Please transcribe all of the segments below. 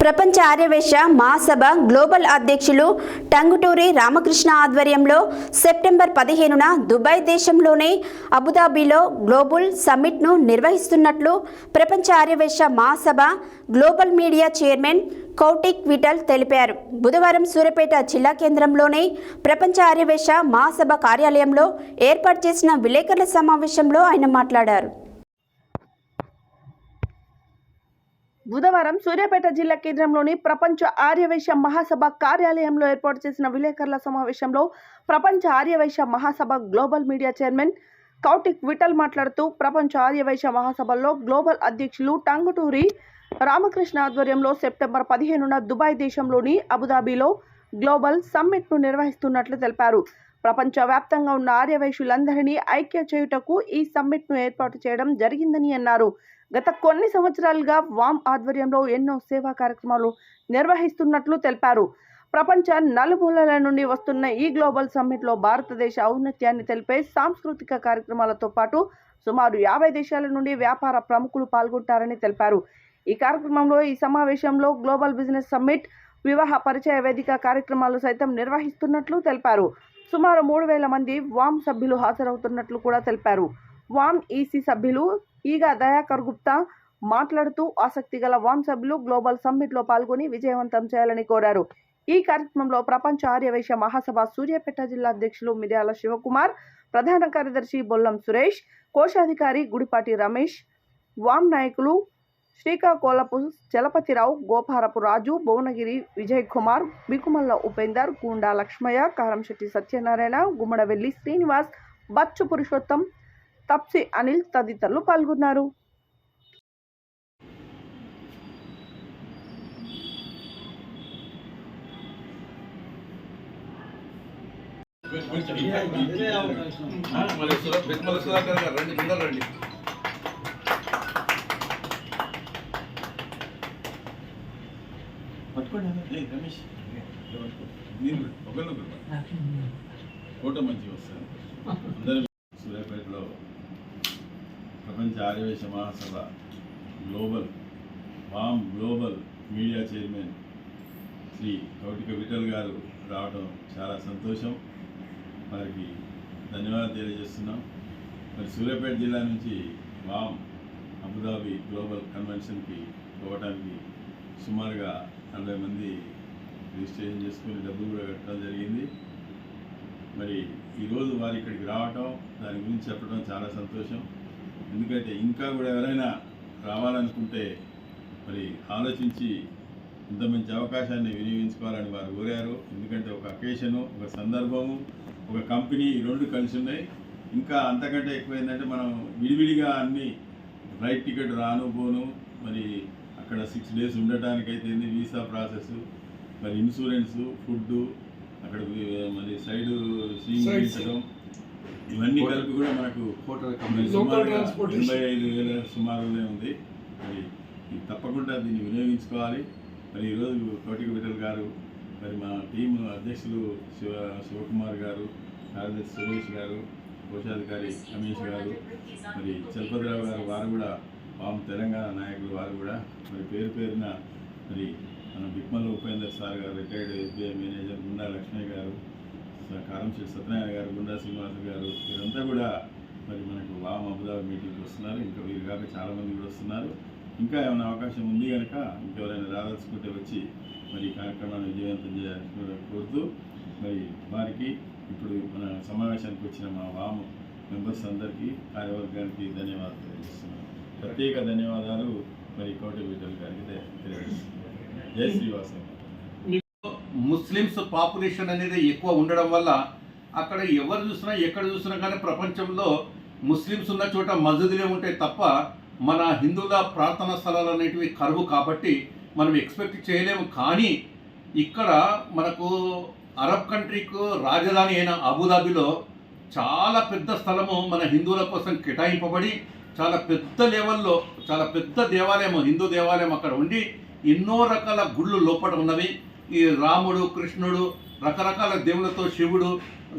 ప్రపంచ ఆర్యవేశ మహాసభ గ్లోబల్ అధ్యక్షులు టంగుటూరి రామకృష్ణ ఆధ్వర్యంలో సెప్టెంబర్ 15న దుబాయ్ దేశంలోని అబుదాబిలో గ్లోబల్ సమ్మిట్ను నిర్వహిస్తున్నట్లు ప్రపంచ ఆర్యవేశ మహాసభ గ్లోబల్ మీడియా చైర్మన్ కౌటిక్ విఠల్ తెలిపారు. బుధవారం సూర్యాపేట జిల్లా కేంద్రంలోని ప్రపంచ ఆర్యవేశ మహాసభ కార్యాలయంలో ఏర్పాటు చేసిన విలేకరుల సమావేశంలో ఆయన మాట్లాడారు. బుధవారం సూర్యాపేట జిల్లా కేంద్రంలోని ప్రపంచ ఆర్యవైశ్య మహాసభ కార్యాలయంలో ఏర్పాటు చేసిన విలేకరుల సమావేశంలో ప్రపంచ ఆర్యవైశ్య మహాసభ గ్లోబల్ మీడియా చైర్మన్ కౌటిక్ విఠల్ మాట్లాడుతూ ప్రపంచ ఆర్యవైశ్య మహాసభలో గ్లోబల్ అధ్యక్షులు టంగుటూరి రామకృష్ణ ఆధ్వర్యంలో సెప్టెంబర్ 15న దుబాయ్ దేశంలోని అబుదాబిలో గ్లోబల్ సమ్మిట్ను నిర్వహిస్తున్నట్లు తెలిపారు. ప్రపంచవ్యాప్తంగా ఉన్న ఆర్యవైశ్యులందరినీ ఐక్య చేయుటకు ఈ సమ్మిట్ను ఏర్పాటు చేయడం జరిగిందని అన్నారు. గత కొన్ని సంవత్సరాలుగా వామ్ ఆధ్వర్యంలో ఎన్నో సేవా కార్యక్రమాలు నిర్వహిస్తున్నట్లు తెలిపారు. ప్రపంచ నలుమూలల నుండి వస్తున్న ఈ గ్లోబల్ సమ్మిట్లో భారతదేశ ఔన్నత్యాన్ని తెలిపే సాంస్కృతిక కార్యక్రమాలతో పాటు సుమారు 50 దేశాల నుండి వ్యాపార ప్రముఖులు పాల్గొంటారని తెలిపారు. ఈ కార్యక్రమంలో ఈ సమావేశంలో గ్లోబల్ బిజినెస్ సమ్మిట్, వివాహ పరిచయ వేదిక కార్యక్రమాలు సైతం నిర్వహిస్తున్నట్లు తెలిపారు. సుమారు 3000 మంది వామ్ సభ్యులు హాజరవుతున్నట్లు కూడా తెలిపారు. వామ్ ఈసీ సభ్యులు ఈగా దయాకర్ గుప్తా మాట్లాడుతూ ఆసక్తి గల వామ్ సభ్యులు గ్లోబల్ సమ్మిట్లో పాల్గొని విజయవంతం చేయాలని కోరారు. ఈ కార్యక్రమంలో ప్రపంచ ఆర్యవైశ్య మహాసభ సూర్యాపేట జిల్లా అధ్యక్షులు మిర్యాల శివకుమార్, ప్రధాన కార్యదర్శి బొల్లం సురేష్, కోశాధికారి గుడిపాటి రమేష్, వామ్ నాయకులు శ్రీకాకోలపు చలపతిరావు, గోపారపు రాజు, భువనగిరి విజయ్ కుమార్, బికుమల్ల ఉపేందర్, గూండా లక్ష్మయ్య, కారంశెట్టి సత్యనారాయణ, గుమ్మడవెల్లి శ్రీనివాస్, బచ్చు పురుషోత్తం, తప్సి అనిల్ తదితరులు పాల్గొన్నారు. ఫోటో మంచిగా వస్తుంది. అందరూ సూర్యాపేటలో ప్రపంచ ఆర్యవైశ్య మహాసభ global media chairman Shri Kautika Vithal గారు రావడం చాలా సంతోషం. వారికి ధన్యవాదాలు తెలియజేస్తున్నాం. మరి సూర్యాపేట జిల్లా నుంచి వామ్ అబుదాబి గ్లోబల్ కన్వెన్షన్కి పోవడానికి సుమారుగా 40 మంది రిజిస్ట్రేషన్ చేసుకుని డబ్బులు కూడా కట్టడం జరిగింది. మరి ఈరోజు వారు ఇక్కడికి రావటం, దాని గురించి చెప్పడం చాలా సంతోషం. ఎందుకంటే ఇంకా కూడా ఎవరైనా రావాలనుకుంటే మరి ఆలోచించి ఇంత మంచి అవకాశాన్ని వినియోగించుకోవాలని వారు కోరారు. ఎందుకంటే ఒక అకేషను, ఒక సందర్భము, ఒక కంపెనీ, ఈ రెండు కలిసి ఉన్నాయి. ఇంకా అంతకంటే ఎక్కువ ఏంటంటే మనం విడివిడిగా అన్ని ఫ్లైట్ టికెట్ రాను పోను, మరి అక్కడ 6 days ఉండటానికైతే వీసా ప్రాసెస్, మరి ఇన్సూరెన్సు, ఫుడ్డు, అక్కడ మరి సైడు సీయించడం, ఇవన్నీ కలిపి కూడా మనకు 85,000 సుమారునే ఉంది. మరి తప్పకుండా దీన్ని వినియోగించుకోవాలి. మరి ఈరోజు కౌటిక విఠల్ గారు, మరి మా టీం అధ్యక్షులు శివకుమార్ గారు, కార్యదర్శి సురేష్ గారు, కోశాధికారి రమేష్ గారు, మరి చలపతిరావు గారు, వారు కూడా వామ్ తెలంగాణ నాయకులు, వారు కూడా మరి పేరున మరి మన బిక్మల్ల ఉపేందర్ సార్ గారు, రిటైర్డ్ ఎస్బీఐ మేనేజర్, గుండా లక్ష్మయ్య గారు, కారంశెట్టి సత్యనారాయణ గారు, గుండా శ్రీనివాస్ గారు, వీరంతా కూడా మరి మనకు వామ్ అబుదాబి మీటింగ్కి వస్తున్నారు. ఇంకా వీరు కాక చాలామంది కూడా వస్తున్నారు. ఇంకా ఏమైనా అవకాశం ఉంది కనుక ఇంకెవరైనా రాదలుచుకుంటే వచ్చి మరి ఈ కార్యక్రమాన్ని విజయవంతం చేయాలని కోరుతూ మరి వారికి ఇప్పుడు మన సమావేశానికి వచ్చిన మా వామ్ మెంబర్స్ అందరికీ, కార్యవర్గానికి ధన్యవాదాలు తెలియజేస్తున్నాను. ప్రత్యేక ధన్యవాదాలు మరి కౌటిక విఠల్ గారికి తెలియజేస్తున్నాను. జై శ్రీవాసం. ముస్లిమ్స్ పాపులేషన్ అనేది ఎక్కువ ఉండడం వల్ల అక్కడ ఎవరు చూసినా ఎక్కడ చూసినా కానీ ప్రపంచంలో ముస్లిమ్స్ ఉన్న చోట మస్జిదులే ఉంటాయి తప్ప మన హిందువుల ప్రార్థనా స్థలాలు అనేటివి కరువు. కాబట్టి మనం ఎక్స్పెక్ట్ చేయలేము. కానీ ఇక్కడ మనకు అరబ్ కంట్రీకు రాజధాని అయిన అబుదాబిలో చాలా పెద్ద స్థలము మన హిందువుల కోసం కేటాయింపబడి చాలా పెద్ద లెవెల్లో చాలా పెద్ద దేవాలయం, హిందూ దేవాలయం అక్కడ ఉండి ఎన్నో రకాల గుళ్ళు లోపల ఉన్నవి. ఈ రాముడు, కృష్ణుడు, రకరకాల దేవుళ్ళతో, శివుడు,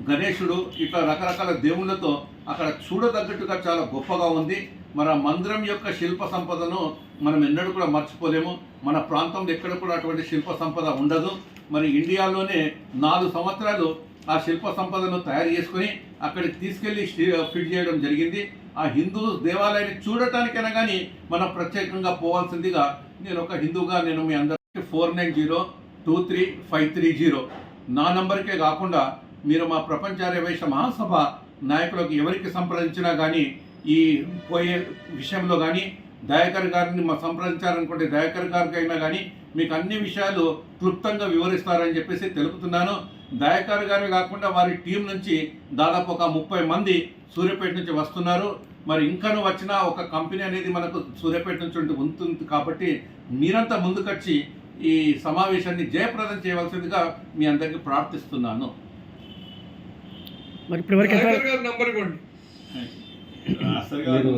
గణేశుడు, ఇట్లా రకరకాల దేవుళ్ళతో అక్కడ చూడదగ్గట్టుగా చాలా గొప్పగా ఉంది. మన మందిరం యొక్క శిల్ప సంపదను మనం ఎన్నడూ కూడా మర్చిపోలేము. మన ప్రాంతంలో ఎక్కడ కూడా అటువంటి శిల్ప సంపద ఉండదు. మరి ఇండియాలోనే 4 సంవత్సరాలు ఆ శిల్ప సంపదను తయారు చేసుకొని అక్కడికి తీసుకెళ్లి ఫిట్ చేయడం జరిగింది. ఆ హిందూ దేవాలయాన్ని చూడటానికైనా కానీ మనం ప్రత్యేకంగా పోవాల్సిందిగా నేను ఒక హిందూగా నేను మీ అందరికీ 49023530 నా నంబర్కే కాకుండా మీరు మా ప్రపంచ ఆర్యవైశ్య మహాసభ నాయకులకు ఎవరికి సంప్రదించినా కానీ ఈ పోయే విషయంలో కానీ దయాకర్ గారిని మా సంప్రదించాలనుకుంటే దయాకర్ గారికి అయినా కానీ మీకు అన్ని విషయాలు క్లుప్తంగా వివరిస్తారని చెప్పేసి తెలుపుతున్నాను. దయాకర్ గారు కాకుండా వారి టీం నుంచి దాదాపు ఒక 30 మంది సూర్యాపేట నుంచి వస్తున్నారు. మరి ఇంకాను వచ్చిన ఒక కంపెనీ అనేది మనకు సూర్యాపేట నుంచి ఉంటుంది కాబట్టి మీరంతా ముందుకొచ్చి ఈ సమావేశాన్ని జయప్రదం చేయవలసిందిగా మీ అందరికీ ప్రార్థిస్తున్నాను. మరి ఇప్పటివరకు రాస్తారు గారు